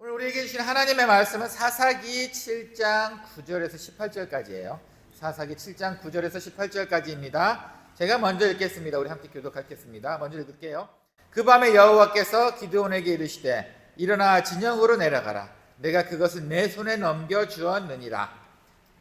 오늘 우리에게 주신 하나님의 말씀은 사사기 7장 9절에서 18절까지예요. 사사기 7장 9절에서 18절까지입니다. 제가 먼저 읽겠습니다. 우리 함께 교독하겠습니다. 먼저 읽을게요. 그 밤에 여호와께서 기드온에게 이르시되 일어나 진영으로 내려가라. 내가 그것을 내 손에 넘겨주었느니라.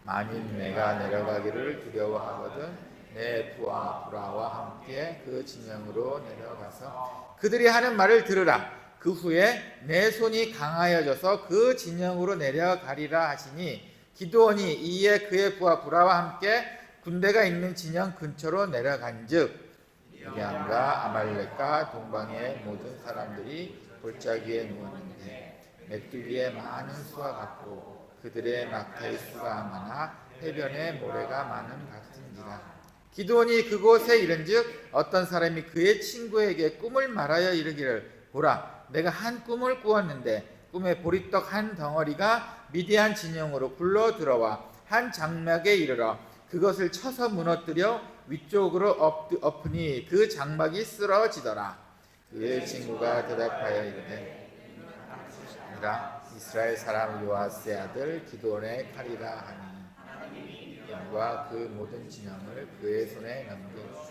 만일 내가 내려가기를 두려워하거든 내 부하 브라와 함께 그 진영으로 내려가서 그들이 하는 말을 들으라. 그 후에 내 손이 강하여져서 그 진영으로 내려가리라 하시니 기드온이 이에 그의 부하 브라와 함께 군대가 있는 진영 근처로 내려간즉 미디안과 아말렉과 동방의 모든 사람들이 골짜기에 누웠는데 메뚜기의 많은 수와 같고 그들의 낙타의 수가 많아 해변에 모래가 많음 같은지라. 기드온이 그곳에 이른즉 어떤 사람이 그의 친구에게 꿈을 말하여 이르기를 보라 내가 한 꿈을 꾸었는데 꿈에 보리떡 한 덩어리가 미디안 진영으로 굴러 들어와 한 장막에 이르러 그것을 쳐서 무너뜨려 위쪽으로 엎으니 그 장막이 쓰러지더라. 그의 친구가 대답하여 이르되 아니라 이스라엘 사람 요아스의 아들 기드온의 칼이라 하니 미디안과 그 모든 진영을 그의 손에 넘겨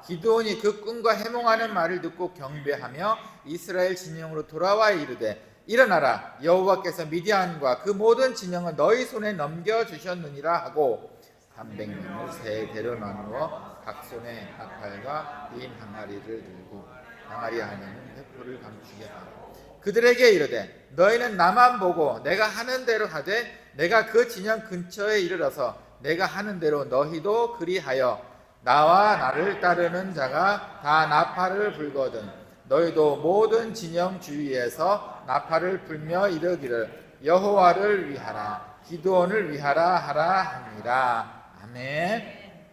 기드온이 그 꿈과 해몽하는 말을 듣고 경배하며 이스라엘 진영으로 돌아와 이르되 일어나라 여호와께서 미디안과 그 모든 진영을 너희 손에 넘겨주셨느니라 하고 300명을 세 대로 나누어 각 손에 나팔과 빈 항아리를 들고 항아리 안에는 횃불을 감추게 하고 그들에게 이르되 너희는 나만 보고 내가 하는 대로 하되 내가 그 진영 근처에 이르러서 내가 하는 대로 너희도 그리하여 나와 나를 따르는 자가 다 나팔을 불거든 너희도 모든 진영 주위에서 나팔을 불며 이르기를 여호와를 위하라 기드온을 위하라 하라 하니라. 아멘.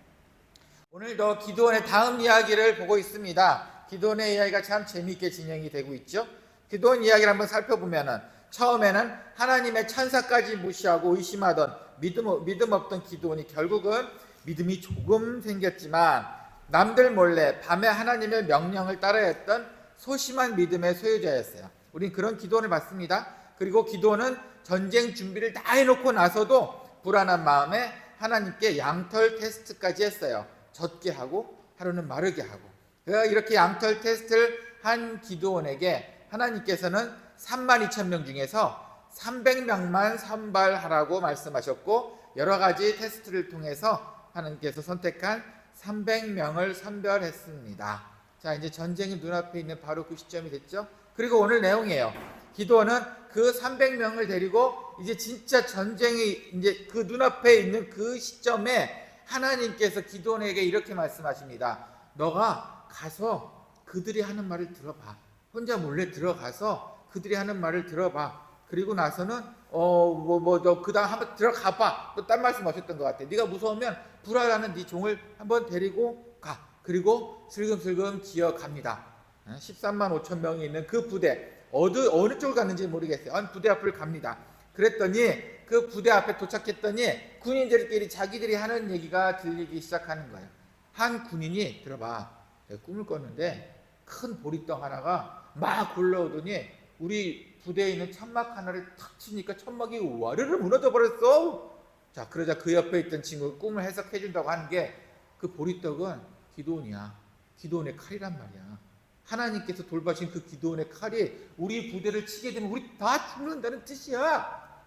오늘도 기드온의 다음 이야기를 보고 있습니다. 기드온의 이야기가 참 재미있게 진행이 되고 있죠. 기드온 이야기를 한번 살펴보면은 처음에는 하나님의 천사까지 무시하고 의심하던 믿음 없던 기드온이 결국은 믿음이 조금 생겼지만 남들 몰래 밤에 하나님의 명령을 따라야 했던 소심한 믿음의 소유자였어요. 우린 그런 기드온을 봤습니다. 그리고 기드온은 전쟁 준비를 다 해놓고 나서도 불안한 마음에 하나님께 양털 테스트까지 했어요. 젖게 하고 하루는 마르게 하고. 이렇게 양털 테스트를 한 기드온에게 하나님께서는 32,000명 중에서 300명만 선발하라고 말씀하셨고 여러 가지 테스트를 통해서 하나님께서 선택한 300명을 선별했습니다. 자, 이제 전쟁이 눈앞에 있는 바로 그 시점이 됐죠. 그리고 오늘 내용이에요. 기드온은 그 300명을 데리고 이제 진짜 전쟁이 이제 그 눈앞에 있는 그 시점에 하나님께서 기드온에게 이렇게 말씀하십니다. 너가 가서 그들이 하는 말을 들어봐. 혼자 몰래 들어가서 그들이 하는 말을 들어봐. 그리고 나서는 너 그다음 한번 들어가 봐. 또 딴 말씀 하셨던 것 같아. 네가 무서우면 불화라는 네 종을 한번 데리고 가. 그리고 슬금슬금 기어갑니다. 13만 5천 명이 있는 그 부대 어느 쪽을 갔는지 모르겠어요. 어느 부대 앞을 갑니다. 그랬더니 그 부대 앞에 도착했더니 군인들끼리 자기들이 하는 얘기가 들리기 시작하는 거예요. 한 군인이 들어봐. 내가 꿈을 꿨는데 큰 보리떡 하나가 막 굴러오더니 우리 부대에 있는 천막 하나를 탁 치니까 천막이 와르르 무너져 버렸어. 자, 그러자 그 옆에 있던 친구가 꿈을 해석해 준다고 하는 게 그 보리떡은 기드온이야. 기드온의 칼이란 말이야. 하나님께서 돌봐신 그 기드온의 칼이 우리 부대를 치게 되면 우리 다 죽는다는 뜻이야.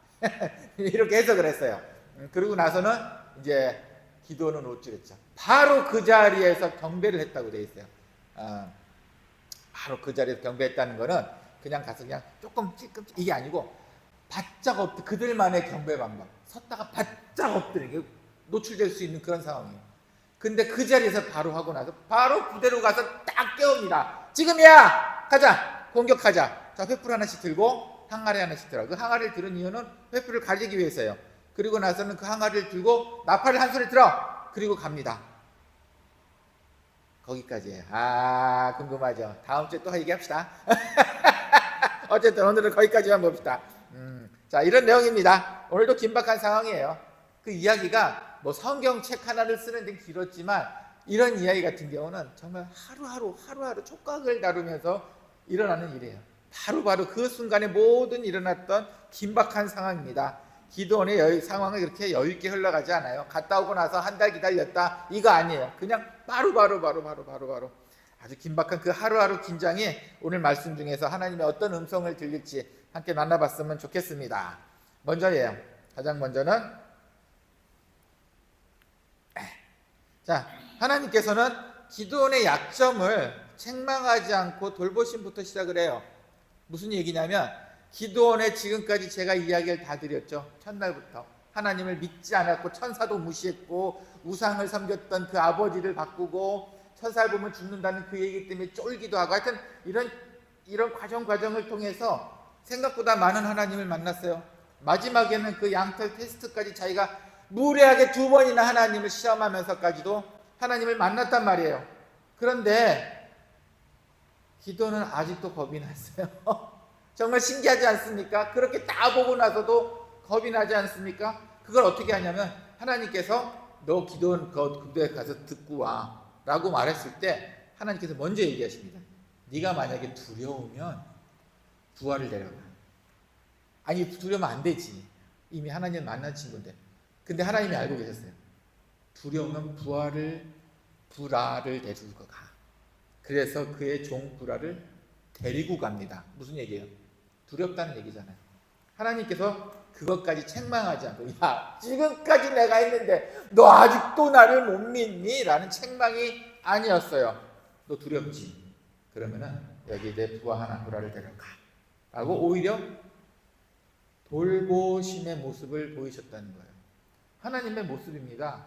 이렇게 해석을 했어요. 그리고 나서는 이제 기드온은 어찌랬죠. 바로 그 자리에서 경배를 했다고 돼 있어요. 바로 그 자리에서 경배했다는 거는 그냥 가서 그냥 조금 찔끔 이게 아니고 바짝 엎드 그들만의 경배 방법 섰다가 바짝 엎드리게 노출될 수 있는 그런 상황이에요. 근데 그 자리에서 바로 하고 나서 바로 부대로 가서 딱 깨웁니다. 지금이야 가자 공격하자. 자, 횃불 하나씩 들고 항아리 하나씩 들어. 그 항아리를 들은 이유는 횃불을 가리기 위해서요. 그리고 나서는 그 항아리를 들고 나팔을 한 소리 들어. 그리고 갑니다. 거기까지예요. 궁금하죠? 다음 주에 또 얘기합시다. 어쨌든 오늘은 거기까지만 봅시다. 자, 이런 내용입니다. 오늘도 긴박한 상황이에요. 그 이야기가 뭐 성경책 하나를 쓰는 데는 길었지만 이런 이야기 같은 경우는 정말 하루하루 촉각을 다루면서 일어나는 일이에요. 바로 그 순간에 모든 일어났던 긴박한 상황입니다. 기도원의 상황은 그렇게 여유 있게 흘러가지 않아요. 갔다 오고 나서 한 달 기다렸다 이거 아니에요. 그냥 바로 아주 긴박한 그 하루하루 긴장이 오늘 말씀 중에서 하나님의 어떤 음성을 들릴지 함께 만나봤으면 좋겠습니다. 먼저예요. 가장 먼저는 하나님께서는 기도원의 약점을 책망하지 않고 돌보심부터 시작을 해요. 무슨 얘기냐면 기도원에 지금까지 제가 이야기를 다 드렸죠. 첫날부터 하나님을 믿지 않았고 천사도 무시했고 우상을 섬겼던 그 아버지를 바꾸고 천사를 보면 죽는다는 그 얘기 때문에 쫄기도 하고 하여튼 이런 과정을 통해서 생각보다 많은 하나님을 만났어요. 마지막에는 그 양털 테스트까지 자기가 무례하게 2번이나 하나님을 시험하면서까지도 하나님을 만났단 말이에요. 그런데 기도는 아직도 겁이 났어요. 정말 신기하지 않습니까? 그렇게 다 보고 나서도 겁이 나지 않습니까? 그걸 어떻게 하냐면 하나님께서 너 기도원 그대에 가서 듣고 와 라고 말했을 때 하나님께서 먼저 얘기하십니다. 네가 만약에 두려우면 부활을 내려가. 아니 두려우면 안 되지. 이미 하나님 만난 친구인데. 근데 하나님이 알고 계셨어요. 두려우면 부라를 데리고 가. 그래서 그의 종 부라를 데리고 갑니다. 무슨 얘기예요? 두렵다는 얘기잖아요. 하나님께서 그것까지 책망하지 않고 야 지금까지 내가 했는데 너 아직도 나를 못 믿니? 라는 책망이 아니었어요. 너 두렵지? 그러면은 여기 내 부하 하나 부라를 데려가 라고 오히려 돌보심의 모습을 보이셨다는 거예요. 하나님의 모습입니다.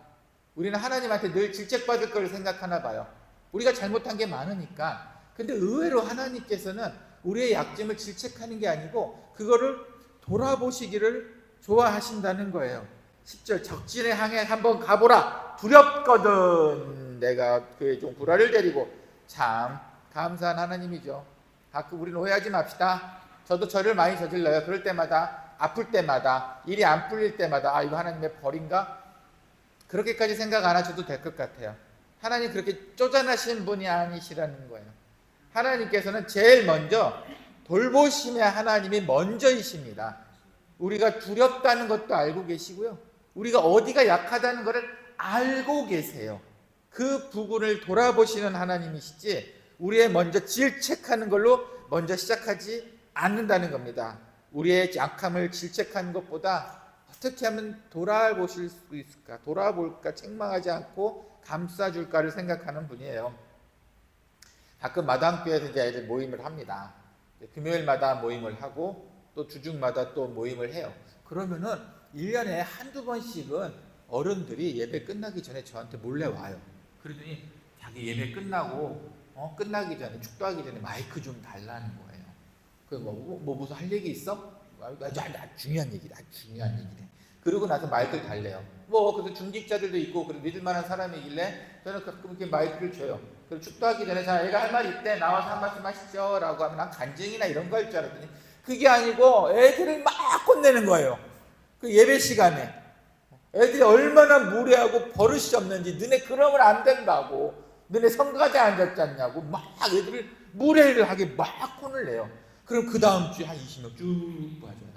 우리는 하나님한테 늘 질책받을 걸 생각하나 봐요. 우리가 잘못한 게 많으니까. 근데 의외로 하나님께서는 우리의 약점을 질책하는 게 아니고 그거를 돌아보시기를 좋아하신다는 거예요. 10절 적진에 항해 한번 가보라. 두렵거든 내가 그의 종 부라를 데리고. 참 감사한 하나님이죠. 가끔 우리는 오해하지 맙시다. 저도 저를 많이 저질러요. 그럴 때마다 아플 때마다 일이 안 풀릴 때마다 아 이거 하나님의 벌인가? 그렇게까지 생각 안 하셔도 될 것 같아요. 하나님 그렇게 쪼잔하신 분이 아니시라는 거예요. 하나님께서는 제일 먼저 돌보심의 하나님이 먼저이십니다. 우리가 두렵다는 것도 알고 계시고요. 우리가 어디가 약하다는 것을 알고 계세요. 그 부분을 돌아보시는 하나님이시지 우리의 먼저 질책하는 걸로 먼저 시작하지 않는다는 겁니다. 우리의 약함을 질책하는 것보다 어떻게 하면 돌아보실 수 있을까? 돌아볼까? 책망하지 않고 감싸줄까를 생각하는 분이에요. 가끔 마당교회에서 이제 애들 모임을 합니다. 금요일마다 모임을 하고 또 주중마다 또 모임을 해요. 그러면은 1년에 한두 번씩은 어른들이 예배 끝나기 전에 저한테 몰래 와요. 그러더니 자기 예배 끝나고 끝나기 전에 축도하기 전에 마이크 좀 달라는 거예요. 그 뭐 무슨 할 얘기 있어? 중요한 얘기다. 중요한 얘기네. 그러고 나서 마이크를 달래요. 그래서 중직자들도 있고 그런 믿을만한 사람이길래 저는 가끔 이렇게 마이크를 줘요. 그리고 축도하기 전에 자 애가 할 말 있대 나와서 한 말씀 하시죠 라고 하면 난 간증이나 이런 거 할 줄 알았더니 그게 아니고 애들을 막 혼내는 거예요. 그 예배 시간에 애들이 얼마나 무례하고 버릇이 없는지 너네 그러면 안 된다고 너네 성가대 앉았지 않냐고 막 애들을 무례를 하게 막 혼을 내요. 그럼 그 다음 주에 한 20명 쭉 빠져요.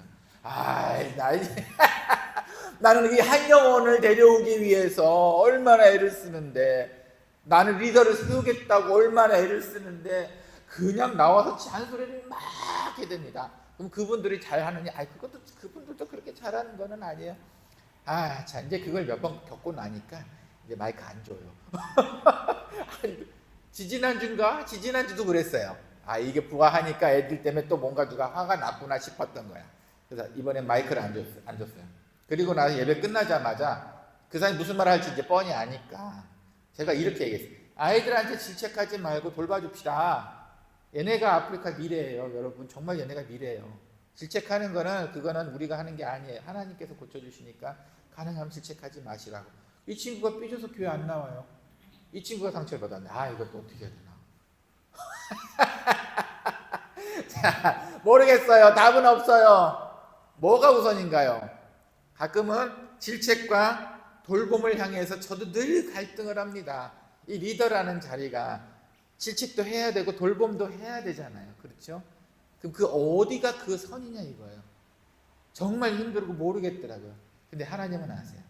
나는 이 한 영혼을 데려오기 위해서 얼마나 애를 쓰는데 나는 리더를 세우겠다고 얼마나 애를 쓰는데 그냥 나와서 잔소리를 막 하게 됩니다. 그럼 그분들이 잘하느냐? 그분들도 그렇게 잘하는 거는 아니에요. 이제 그걸 몇 번 겪고 나니까 이제 마이크 안 줘요. 지지난주도 그랬어요. 이게 부하하니까 애들 때문에 또 뭔가 누가 화가 났구나 싶었던 거야. 그래서 이번엔 마이크를 안 줬어요. 그리고 나서 예배 끝나자마자 그 사람이 무슨 말을 할지 이제 뻔히 아니까 제가 이렇게 얘기했어요. 아이들한테 질책하지 말고 돌봐줍시다. 얘네가 아프리카 미래예요. 여러분 정말 얘네가 미래예요. 질책하는 거는 그거는 우리가 하는 게 아니에요. 하나님께서 고쳐주시니까 가능하면 질책하지 마시라고. 이 친구가 삐져서 교회 안 나와요. 이 친구가 상처를 받았네. 이것도 어떻게 해야 되나. 자, 모르겠어요. 답은 없어요. 뭐가 우선인가요? 가끔은 질책과 돌봄을 향해서 저도 늘 갈등을 합니다. 이 리더라는 자리가 질책도 해야 되고 돌봄도 해야 되잖아요. 그렇죠? 그럼 그 어디가 그 선이냐 이거예요. 정말 힘들고 모르겠더라고요. 근데 하나님은 아세요.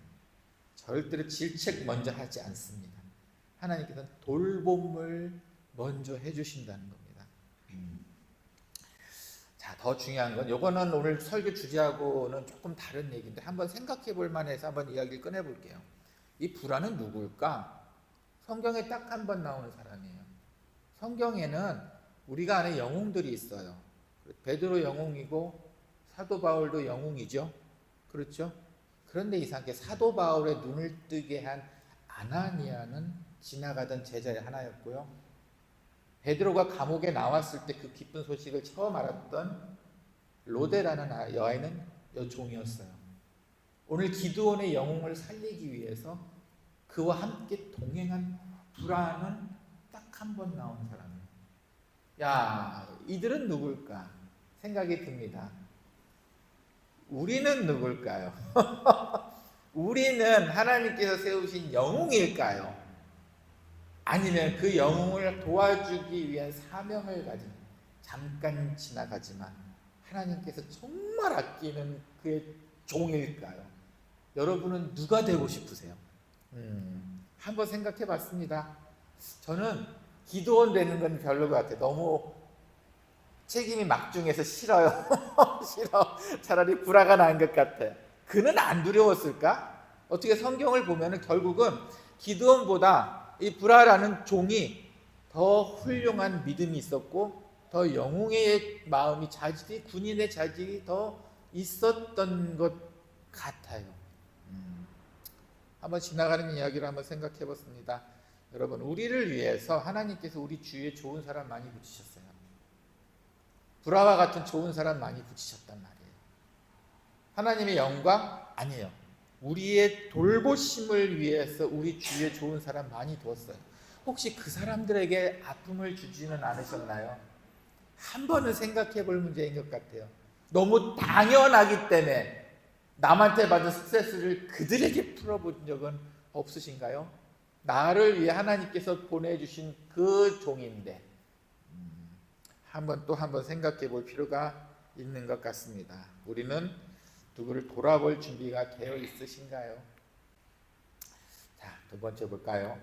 절대로 질책 먼저 하지 않습니다. 하나님께서는 돌봄을 먼저 해주신다는 겁니다. 자, 더 중요한 건 요거는 오늘 설교 주제하고는 조금 다른 얘기인데 한번 생각해 볼 만해서 한번 이야기를 꺼내 볼게요. 이 불화는 누구일까? 성경에 딱 한 번 나오는 사람이에요. 성경에는 우리가 아는 영웅들이 있어요. 베드로 영웅이고 사도 바울도 영웅이죠. 그렇죠? 그런데 이상하게 사도 바울의 눈을 뜨게 한 아나니아는 지나가던 제자의 하나였고요. 베드로가 감옥에 나왔을 때 그 기쁜 소식을 처음 알았던 로데라는 여인은 여종이었어요. 오늘 기드온의 영웅을 살리기 위해서 그와 함께 동행한 불화는 딱 한 번 나온 사람이에요. 야, 이들은 누굴까? 생각이 듭니다. 우리는 누굴까요? 우리는 하나님께서 세우신 영웅일까요? 아니면 그 영웅을 도와주기 위한 사명을 가진 잠깐 지나가지만 하나님께서 정말 아끼는 그의 종일까요? 여러분은 누가 되고 싶으세요? 한번 생각해 봤습니다. 저는 기도원 되는 건 별로 것 같아요. 너무 책임이 막중해서 싫어요. 싫어. 차라리 불화가 나은 것 같아요. 그는 안 두려웠을까? 어떻게 성경을 보면 결국은 기드온보다 이 불화라는 종이 더 훌륭한 믿음이 있었고 더 영웅의 마음이 자질이 군인의 자질이 더 있었던 것 같아요. 한번 지나가는 이야기를 한번 생각해 봤습니다. 여러분, 우리를 위해서 하나님께서 우리 주위에 좋은 사람 많이 붙이셨어요. 불화와 같은 좋은 사람 많이 붙이셨단 말이에요. 하나님의 영광? 아니에요. 우리의 돌보심을 위해서 우리 주위에 좋은 사람 많이 두었어요. 혹시 그 사람들에게 아픔을 주지는 않으셨나요? 한 번은 생각해 볼 문제인 것 같아요. 너무 당연하기 때문에 남한테 받은 스트레스를 그들에게 풀어본 적은 없으신가요? 나를 위해 하나님께서 보내주신 그 종인데 또 한 번 생각해 볼 필요가 있는 것 같습니다. 우리는 누구를 돌아볼 준비가 되어 있으신가요? 자, 두 번째 볼까요?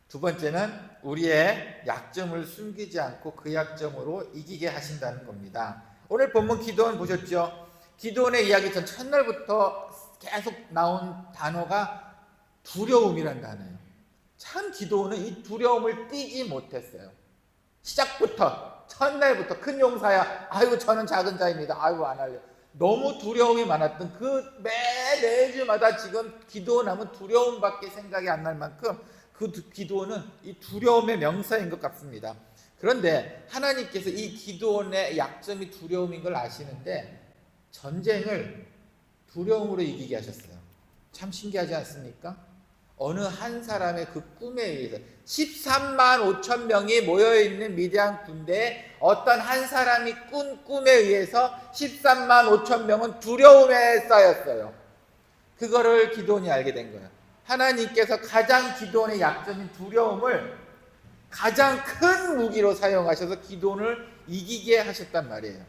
두 번째는 우리의 약점을 숨기지 않고 그 약점으로 이기게 하신다는 겁니다. 오늘 본문 기드온 보셨죠? 기드온의 이야기 전 첫날부터 계속 나온 단어가 두려움이란 단어예요. 참 기드온은 이 두려움을 띠지 못했어요. 시작부터 첫날부터 큰 용사야. 아이고 저는 작은 자입니다. 아이고 안 할래요. 너무 두려움이 많았던 그 매주마다 지금 기드온하면 두려움밖에 생각이 안 날 만큼 그 기드온은 이 두려움의 명사인 것 같습니다. 그런데 하나님께서 이 기드온의 약점이 두려움인 걸 아시는데 전쟁을 두려움으로 이기게 하셨어요. 참 신기하지 않습니까? 어느 한 사람의 그 꿈에 의해서 13만 5천 명이 모여있는 미디안 군대에 어떤 한 사람이 꾼 꿈에 의해서 13만 5천 명은 두려움에 쌓였어요. 그거를 기드온이 알게 된 거예요. 하나님께서 가장 기드온의 약점인 두려움을 가장 큰 무기로 사용하셔서 기드온을 이기게 하셨단 말이에요.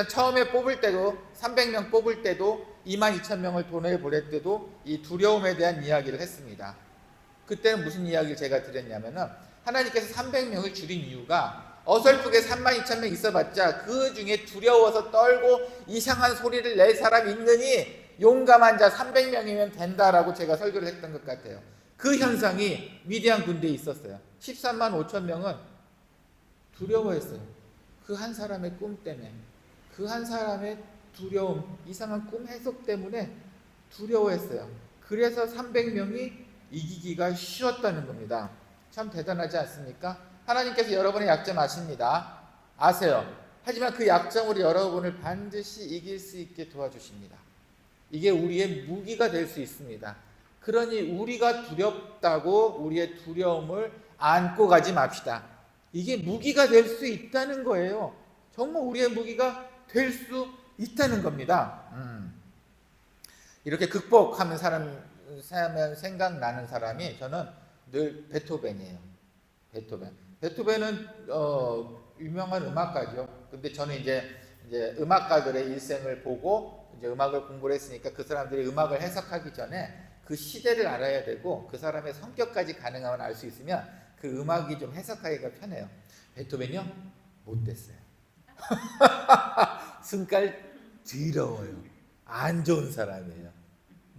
처음에 뽑을 때도 300명 뽑을 때도 22,000명을 돈을 보낼 때도 이 두려움에 대한 이야기를 했습니다. 그때는 무슨 이야기를 제가 드렸냐면은 하나님께서 300명을 줄인 이유가 어설프게 32,000명 있어봤자 그 중에 두려워서 떨고 이상한 소리를 낼 사람 있느니 용감한 자 300명이면 된다라고 제가 설교를 했던 것 같아요. 그 현상이 미디안 군대에 있었어요. 13만 5천 명은 두려워했어요. 그 한 사람의 꿈 때문에, 그 한 사람의 두려움, 이상한 꿈 해석 때문에 두려워했어요. 그래서 300명이 이기기가 쉬웠다는 겁니다. 참 대단하지 않습니까? 하나님께서 여러분의 약점 아십니다. 아세요. 하지만 그 약점으로 여러분을 반드시 이길 수 있게 도와주십니다. 이게 우리의 무기가 될 수 있습니다. 그러니 우리가 두렵다고 우리의 두려움을 안고 가지 맙시다. 이게 무기가 될 수 있다는 거예요. 정말 우리의 무기가 될 수 있다는 겁니다. 이렇게 극복하면 생각나는 사람이 저는 늘 베토벤이에요. 베토벤은 유명한 음악가죠. 근데 저는 이제 음악가들의 일생을 보고 이제 음악을 공부를 했으니까 그 사람들이 음악을 해석하기 전에 그 시대를 알아야 되고 그 사람의 성격까지 가능하면 알 수 있으면 그 음악이 좀 해석하기가 편해요. 베토벤이요? 못됐어요. 승깔 더러워요. 안 좋은 사람이에요.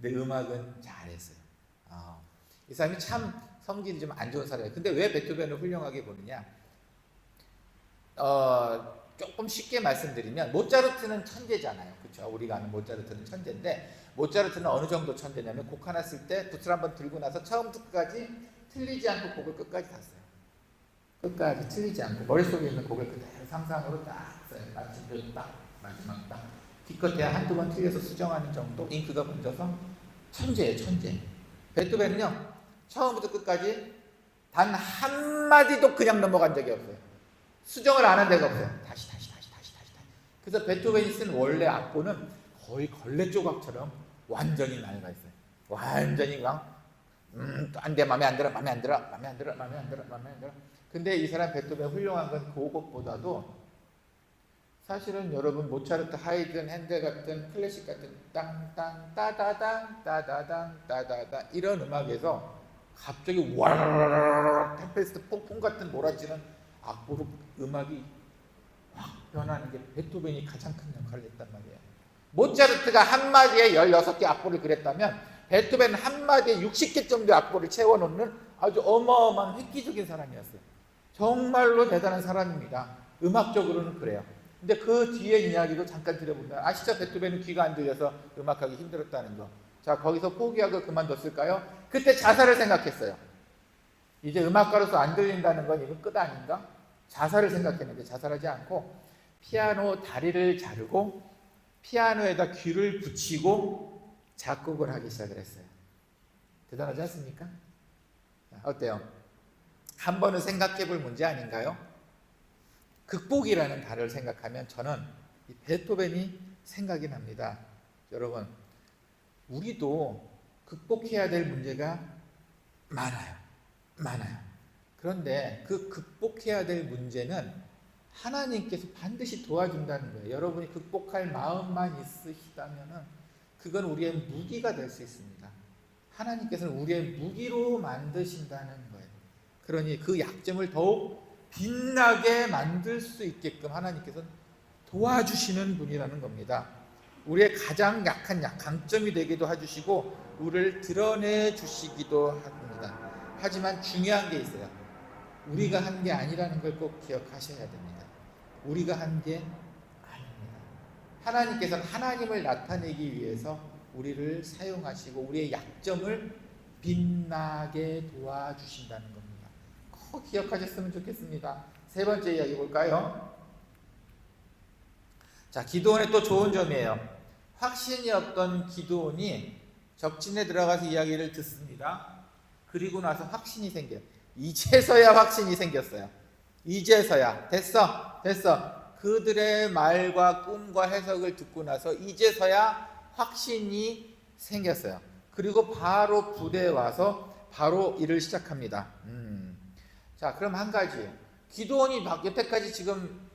근데 음악은 잘했어요. 이 사람이 참 성질이 좀 안 좋은 사람이에요. 근데 왜 베토벤을 훌륭하게 보느냐? 조금 쉽게 말씀드리면 모차르트는 천재잖아요. 그렇죠? 우리가 아는 모차르트는 천재인데 모차르트는 어느 정도 천재냐면 곡 하나 쓸 때 붓을 한번 들고 나서 처음부터 끝까지 틀리지 않고 곡을 끝까지 다 써요. 끝까지 틀리지 않고 머릿속에 있는 곡을 그대로 상상으로 딱 써요. 마침표 딱, 마지막 딱. 기껏해 한두 번 틀려서 수정하는 정도 잉크가 번져서 천재예요. 천재. 베토벤은요 처음부터 끝까지 단 한마디도 그냥 넘어간 적이 없어요. 수정을 안 한 데가 없어요. 다시. 그래서 베토벤이 쓴 원래 악보는 거의 걸레 조각처럼 완전히 낡아 있어요. 완전히 그냥 안 돼, 마음에 안 들어. 근데 이 사람 베토벤 훌륭한 건 그 곡보다도 사실은 여러분 모차르트, 하이든, 핸델 같은 클래식 같은 땅땅 따다당 따다당 따다당 이런 음악에서 갑자기 와라라라라 템페스트 폭풍 같은 몰아치는 악보로 음악이 확 변하는 게 베토벤이 가장 큰 역할을 했단 말이에요. 모차르트가 한마디에 16개 악보를 그렸다면 베토벤은 한마디에 60개 정도의 악보를 채워놓는 아주 어마어마한 획기적인 사람이었어요. 정말로 대단한 사람입니다. 음악적으로는 그래요. 근데 그 뒤에 이야기도 잠깐 들어보면 아시죠? 베토벤은 귀가 안 들려서 음악하기 힘들었다는 거. 자, 거기서 포기하고 그만뒀을까요? 그때 자살을 생각했어요. 이제 음악가로서 안 들린다는 건 이건 끝 아닌가? 자살을 생각했는데 자살하지 않고 피아노 다리를 자르고 피아노에다 귀를 붙이고 작곡을 하기 시작을 했어요. 대단하지 않습니까? 어때요? 한 번은 생각해 볼 문제 아닌가요? 극복이라는 단어를 생각하면 저는 이 베토벤이 생각이 납니다. 여러분, 우리도 극복해야 될 문제가 많아요. 그런데 그 극복해야 될 문제는 하나님께서 반드시 도와준다는 거예요. 여러분이 극복할 마음만 있으시다면 그건 우리의 무기가 될 수 있습니다. 하나님께서는 우리의 무기로 만드신다는 거예요. 그러니 그 약점을 더욱 빛나게 만들 수 있게끔 하나님께서는 도와주시는 분이라는 겁니다. 우리의 가장 약한 강점이 되기도 해주시고 우리를 드러내 주시기도 합니다. 하지만 중요한 게 있어요. 우리가 한 게 아니라는 걸 꼭 기억하셔야 됩니다. 우리가 한 게 아닙니다. 하나님께서는 하나님을 나타내기 위해서 우리를 사용하시고 우리의 약점을 빛나게 도와주신다는 겁니다. 꼭 기억하셨으면 좋겠습니다. 세 번째 이야기 볼까요? 자, 기드온의 또 좋은 점이에요. 확신이 없던 기드온이 적진에 들어가서 이야기를 듣습니다. 그리고 나서 확신이 생겨요. 이제서야 확신이 생겼어요. 이제서야 됐어. 그들의 말과 꿈과 해석을 듣고 나서 이제서야 확신이 생겼어요. 그리고 바로 부대에 와서 바로 일을 시작합니다. 자, 그럼 한 가지. 기드온이 여태까지 지금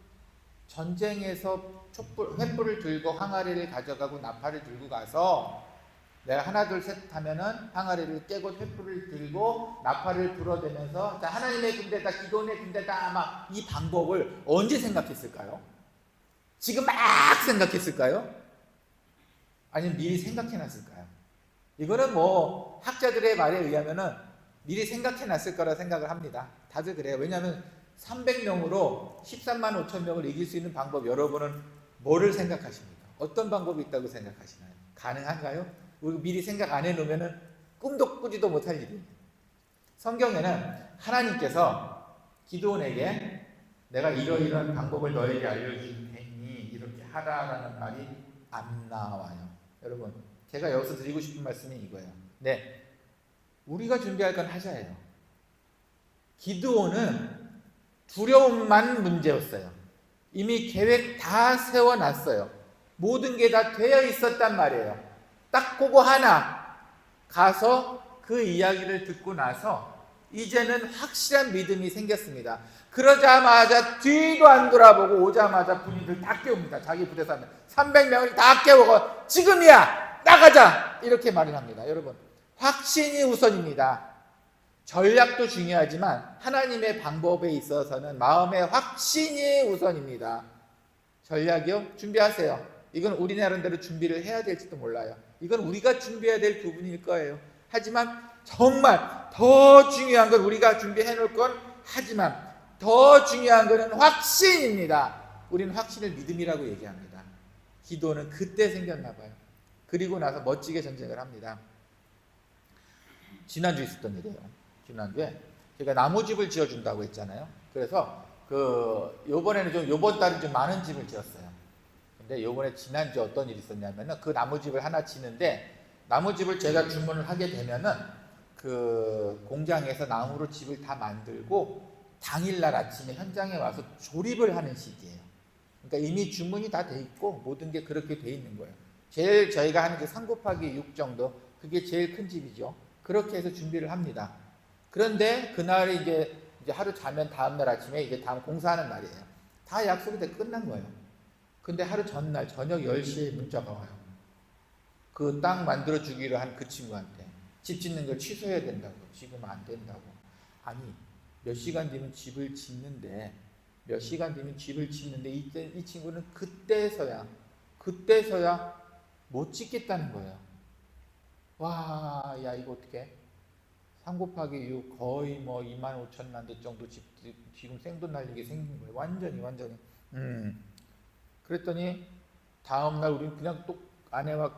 전쟁에서 횃불을 들고 항아리를 가져가고 나팔을 들고 가서 내가 하나 둘 셋 하면은 항아리를 깨고 횃불을 들고 나팔을 불어대면서 자, 하나님의 군대다, 기드온의 군대다, 아마 이 방법을 언제 생각했을까요? 지금 막 생각했을까요? 아니면 미리 생각해놨을까요? 이거는 뭐 학자들의 말에 의하면은 미리 생각해놨을 거라 생각을 합니다. 다들 그래요. 왜냐하면 300명으로 13만 5천 명을 이길 수 있는 방법, 여러분은 뭐를 생각하십니까? 어떤 방법이 있다고 생각하시나요? 가능한가요? 우리 미리 생각 안 해놓으면 꿈도 꾸지도 못할 일이에요. 성경에는 하나님께서 기드온에게 내가 이러이러한 방법을 너에게 알려줄 테니 이렇게 하라라는 말이 안 나와요. 여러분, 제가 여기서 드리고 싶은 말씀이 이거예요. 네, 우리가 준비할 건 하자예요. 기드온은 두려움만 문제였어요. 이미 계획 다 세워놨어요. 모든 게 다 되어 있었단 말이에요. 딱 그거 하나 가서 그 이야기를 듣고 나서 이제는 확실한 믿음이 생겼습니다. 그러자마자 뒤도 안 돌아보고 오자마자 군인들 다 깨웁니다. 자기 부대에서 300명을 다 깨우고 지금이야 나가자 이렇게 말을 합니다. 여러분, 확신이 우선입니다. 전략도 중요하지만 하나님의 방법에 있어서는 마음의 확신이 우선입니다. 전략이요? 준비하세요. 이건 우리 나름대로 준비를 해야 될지도 몰라요. 이건 우리가 준비해야 될 부분일 거예요. 하지만 정말 더 중요한 건 우리가 준비해 놓을 건 하지만 더 중요한 것은 확신입니다. 우리는 확신을 믿음이라고 얘기합니다. 기도는 그때 생겼나 봐요. 그리고 나서 멋지게 전쟁을 합니다. 지난주에 있었던 일이에요. 지난주에 제가 나무집을 지어준다고 했잖아요. 그래서 요번에는 요번 달은 좀 많은 집을 지었어요. 근데 요번에 지난주 어떤 일이 있었냐면은 그 나무집을 하나 지는데 나무집을 제가 주문을 하게 되면은 그 공장에서 나무로 집을 다 만들고 당일날 아침에 현장에 와서 조립을 하는 시기예요. 그러니까 이미 주문이 다 돼 있고 모든 게 그렇게 돼 있는 거예요. 제일 저희가 하는 게 3+6 정도, 그게 제일 큰 집이죠. 그렇게 해서 준비를 합니다. 그런데 그날이 이제 하루 자면 다음날 아침에 이제 다음 공사하는 날이에요. 다 약속이 다 끝난 거예요. 근데 하루 전날 저녁 10시에 문자가 와요. 그 땅 만들어 주기로 한 그 친구한테 집 짓는 걸 취소해야 된다고. 지금 안 된다고. 아니 몇 시간 뒤면 집을 짓는데 이 친구는 그때서야 못 짓겠다는 거예요. 와, 야 이거 어떡해? 3+6 거의 뭐 25,000만 대 정도 집 지금 생돈 날리게 생긴 거예요. 완전히. 그랬더니 다음날 우리는 그냥 또 아내와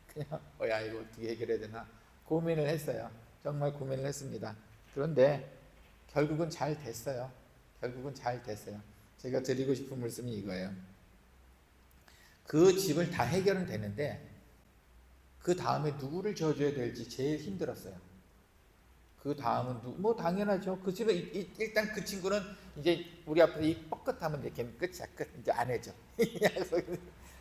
그냥 야 이거 어떻게 해결해야 되나 고민을 했어요. 정말 고민을 했습니다. 그런데 결국은 잘 됐어요. 제가 드리고 싶은 말씀이 이거예요. 그 집을 다 해결은 되는데 그 다음에 누구를 지어줘야 될지 제일 힘들었어요. 그 다음은 뭐 당연하죠. 그 집에 일단 그 친구는 이제 우리 앞에서 이 뻐끗하면 이제 걔는 끝이야. 이제 안 해줘.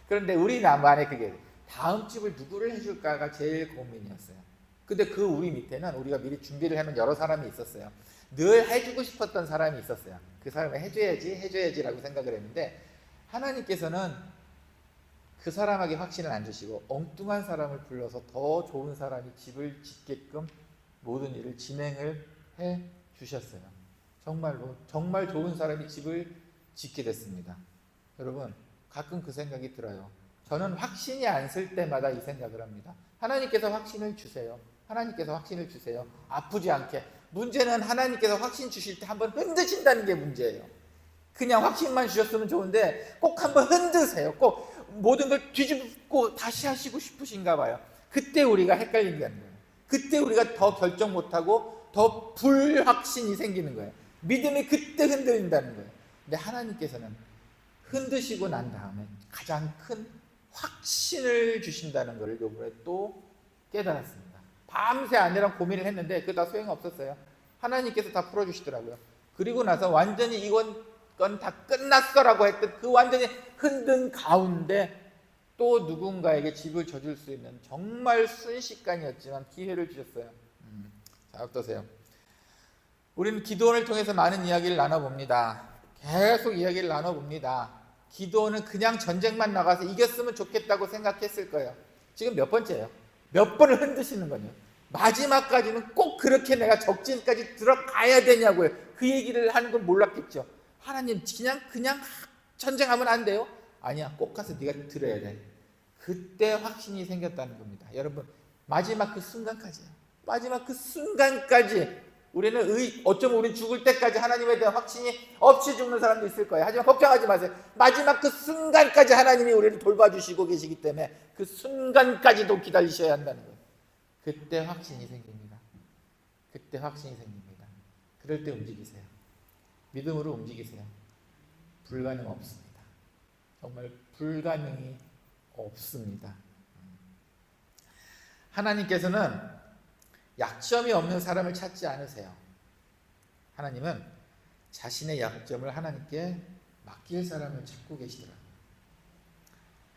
그런데 우리 나무 안에 그게 다음 집을 누구를 해줄까가 제일 고민이었어요. 근데 그 우리 밑에는 우리가 미리 준비를 해놓은 여러 사람이 있었어요. 늘 해주고 싶었던 사람이 있었어요. 그 사람을 해줘야지라고 생각을 했는데 하나님께서는 그 사람에게 확신을 안 주시고 엉뚱한 사람을 불러서 더 좋은 사람이 집을 짓게끔 모든 일을 진행을 해 주셨어요. 정말로 정말 좋은 사람이 집을 짓게 됐습니다. 여러분 가끔 그 생각이 들어요. 저는 확신이 안 쓸 때마다 이 생각을 합니다. 하나님께서 확신을 주세요. 아프지 않게. 문제는 하나님께서 확신 주실 때 한번 흔드신다는 게 문제예요. 그냥 확신만 주셨으면 좋은데 꼭 한번 흔드세요. 꼭 모든 걸 뒤집고 다시 하시고 싶으신가 봐요. 그때 우리가 헷갈리는 거예요. 그때 우리가 더 결정 못하고 더 불확신이 생기는 거예요. 믿음이 그때 흔들린다는 거예요. 근데 하나님께서는 흔드시고 난 다음에 가장 큰 확신을 주신다는 것을 이번에 또 깨달았습니다. 밤새 아내랑 고민을 했는데 그거 다 소용없었어요. 하나님께서 다 풀어주시더라고요. 그리고 나서 완전히 이건 다 끝났어라고 했던 그 완전히 흔든 가운데 또 누군가에게 집을 져줄 수 있는 정말 순식간이었지만 기회를 주셨어요. 자, 어떠세요? 우리는 기도원을 통해서 많은 이야기를 나눠봅니다. 계속 이야기를 나눠봅니다. 기도원은 그냥 전쟁만 나가서 이겼으면 좋겠다고 생각했을 거예요. 지금 몇 번째예요? 몇 번을 흔드시는 거냐? 마지막까지는 꼭 그렇게 내가 적진까지 들어가야 되냐고요. 그 얘기를 하는 건 몰랐겠죠. 하나님 그냥 전쟁하면 안 돼요? 아니야, 꼭 가서 네가 들어야 돼. 그때 확신이 생겼다는 겁니다. 여러분 마지막 그 순간까지요. 우리는 어쩌면 우리 죽을 때까지 하나님에 대한 확신이 없이 죽는 사람도 있을 거예요. 하지만 걱정하지 마세요. 마지막 그 순간까지 하나님이 우리를 돌봐주시고 계시기 때문에 그 순간까지도 기다리셔야 한다는 거예요. 그때 확신이 생깁니다. 그럴 때 움직이세요. 믿음으로 움직이세요. 불가능 없습니다. 정말 불가능이 없습니다. 하나님께서는 약점이 없는 사람을 찾지 않으세요. 하나님은 자신의 약점을 하나님께 맡길 사람을 찾고 계시더라고요.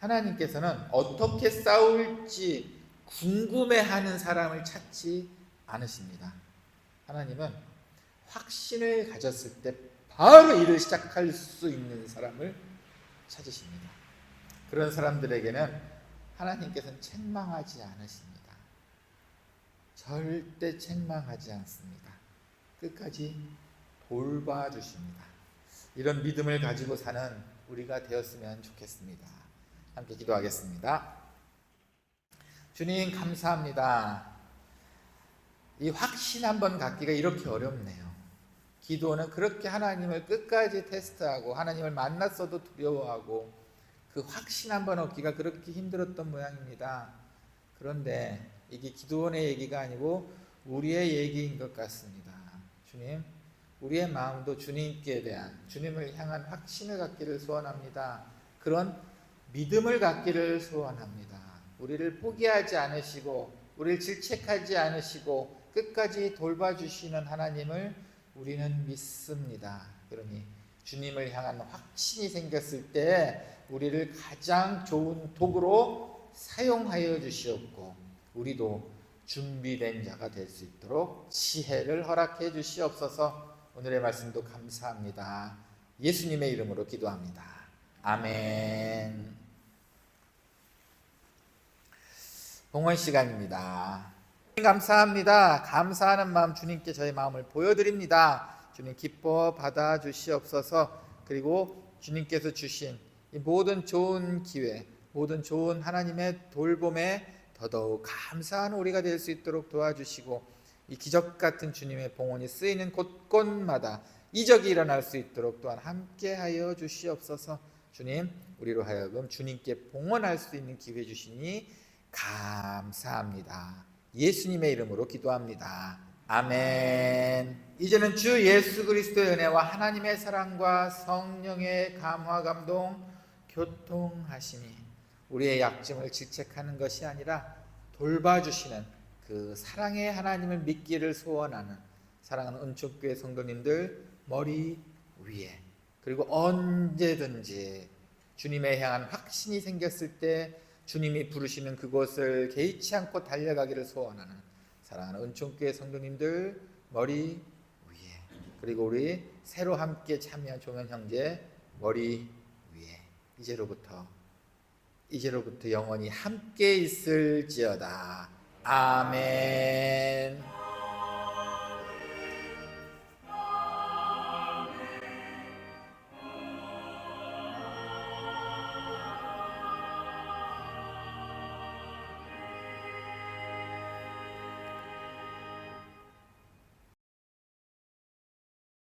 하나님께서는 어떻게 싸울지 궁금해하는 사람을 찾지 않으십니다. 하나님은 확신을 가졌을 때 바로 일을 시작할 수 있는 사람을 찾으십니다. 그런 사람들에게는 하나님께서는 책망하지 않으십니다. 절대 책망하지 않습니다. 끝까지 돌봐주십니다. 이런 믿음을 가지고 사는 우리가 되었으면 좋겠습니다. 함께 기도하겠습니다. 주님 감사합니다. 이 확신 한번 갖기가 이렇게 어렵네요. 기도는 그렇게 하나님을 끝까지 테스트하고 하나님을 만났어도 두려워하고 그 확신 한번 얻기가 그렇게 힘들었던 모양입니다. 그런데 이게 기도원의 얘기가 아니고 우리의 얘기인 것 같습니다. 주님, 우리의 마음도 주님께 대한, 주님을 향한 확신을 갖기를 소원합니다. 그런 믿음을 갖기를 소원합니다. 우리를 포기하지 않으시고 우리를 질책하지 않으시고 끝까지 돌봐주시는 하나님을 우리는 믿습니다. 그러니 주님을 향한 확신이 생겼을 때 우리를 가장 좋은 도구로 사용하여 주시옵고 우리도 준비된 자가 될 수 있도록 지혜를 허락해 주시옵소서. 오늘의 말씀도 감사합니다. 예수님의 이름으로 기도합니다. 아멘. 봉헌 시간입니다. 감사합니다. 감사하는 마음 주님께 저의 마음을 보여드립니다. 주님 기뻐 받아 주시옵소서. 그리고 주님께서 주신 이 모든 좋은 기회, 모든 좋은 하나님의 돌봄에 더더욱 감사하는 우리가 될 수 있도록 도와주시고 이 기적 같은 주님의 봉헌이 쓰이는 곳곳마다 이적이 일어날 수 있도록 또한 함께하여 주시옵소서. 주님, 우리로 하여금 주님께 봉헌할 수 있는 기회 주시니 감사합니다. 예수님의 이름으로 기도합니다. 아멘. 이제는 주 예수 그리스도의 은혜와 하나님의 사랑과 성령의 감화 감동 교통하심이 우리의 약점을 질책하는 것이 아니라 돌봐주시는 그 사랑의 하나님을 믿기를 소원하는 사랑하는 은총교회 성도님들 머리 위에 그리고 언제든지 주님에 향한 확신이 생겼을 때 주님이 부르시는 그곳을 개의치 않고 달려가기를 소원하는 사랑하는 은총교회 성도님들 머리 위에 그리고 우리 새로 함께 참여한 종현 형제 머리 위에 이제로부터 영원히 함께 있을지어다. 아멘.